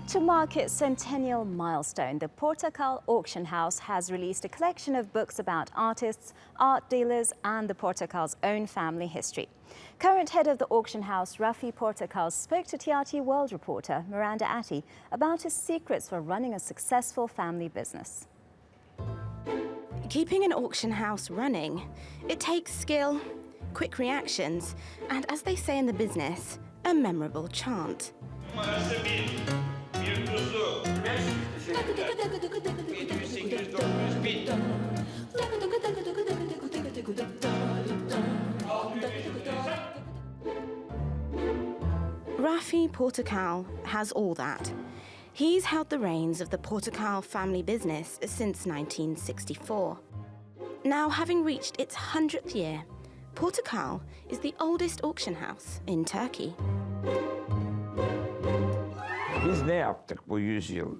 To mark its centennial milestone, the Portakal auction house has released a collection of books about artists, art dealers and the Portakal's own family history. Current head of the auction house, Rafi Portakal, spoke to TRT World reporter Miranda Atti about his secrets for running a successful family business. Keeping an auction house running, it takes skill, quick reactions, and as they say in the business, a memorable chant. Rafi Portakal has all that. He's held the reins of the Portakal family business since 1964. Now, having reached its 100th year, Portakal is the oldest auction house in Turkey.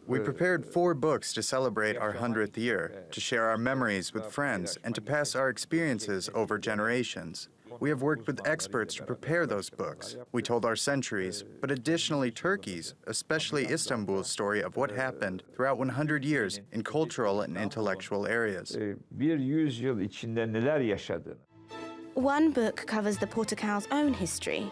We prepared 4 books to celebrate our 100th year, to share our memories with friends, and to pass our experiences over generations. We have worked with experts to prepare those books. We told our centuries, but additionally Turkey's, especially Istanbul's story of what happened throughout 100 years in cultural and intellectual areas. One book covers the Portakal's own history.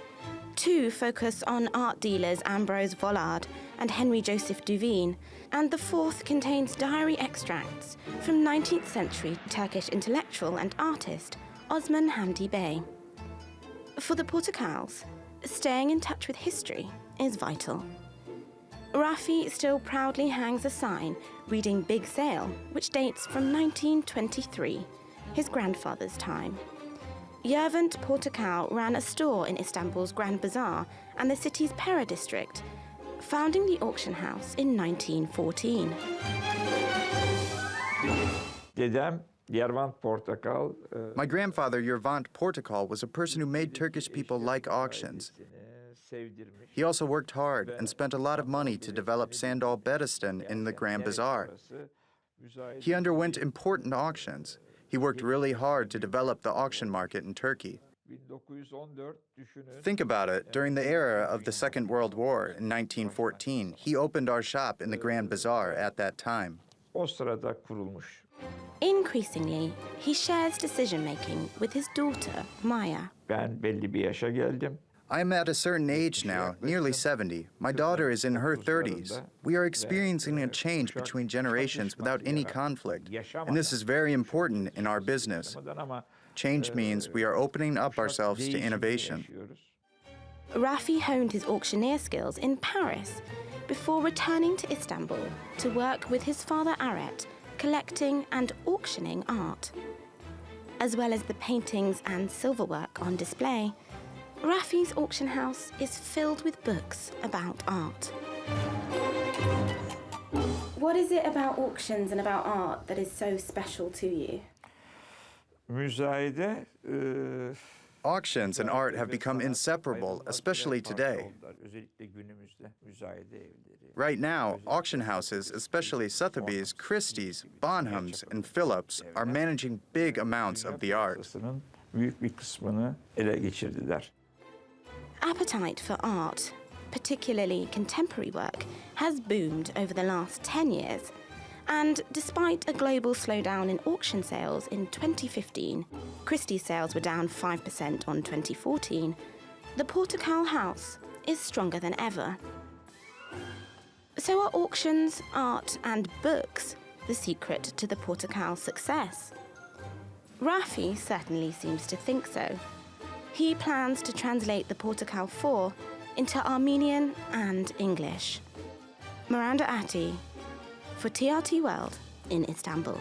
2 focus on art dealers Ambrose Vollard and Henry Joseph Duveen, and the 4th contains diary extracts from 19th century Turkish intellectual and artist Osman Hamdi Bey. For the Portakals, staying in touch with history is vital. Rafi still proudly hangs a sign reading Big Sale, which dates from 1923, his grandfather's time. Yervant Portakal ran a store in Istanbul's Grand Bazaar and the city's Pera district, founding the auction house in 1914. My grandfather, Yervant Portakal, was a person who made Turkish people like auctions. He also worked hard and spent a lot of money to develop Sandal Beristan in the Grand Bazaar. He underwent important auctions. He worked really hard to develop the auction market in Turkey. Think about it. During the era of the Second World War in 1914, he opened our shop in the Grand Bazaar at that time. Increasingly, he shares decision-making with his daughter, Maya. I am at a certain age now, nearly 70. My daughter is in her 30s. We are experiencing a change between generations without any conflict, and this is very important in our business. Change means we are opening up ourselves to innovation. Rafi honed his auctioneer skills in Paris before returning to Istanbul to work with his father Aret, collecting and auctioning art. As well as the paintings and silverwork on display, Rafi's auction house is filled with books about art. What is it about auctions and about art that is so special to you? Auctions and art have become inseparable, especially today. Right now, auction houses, especially Sotheby's, Christie's, Bonham's, and Phillips, are managing big amounts of the art. Appetite for art, particularly contemporary work, has boomed over the last 10 years. And despite a global slowdown in auction sales in 2015, Christie's sales were down 5% on 2014, the Portakal house is stronger than ever. So are auctions, art and books the secret to the Portakal success? Rafi certainly seems to think so. He plans to translate the Portakal 4 into Armenian and English. Miranda Atti for TRT World in Istanbul.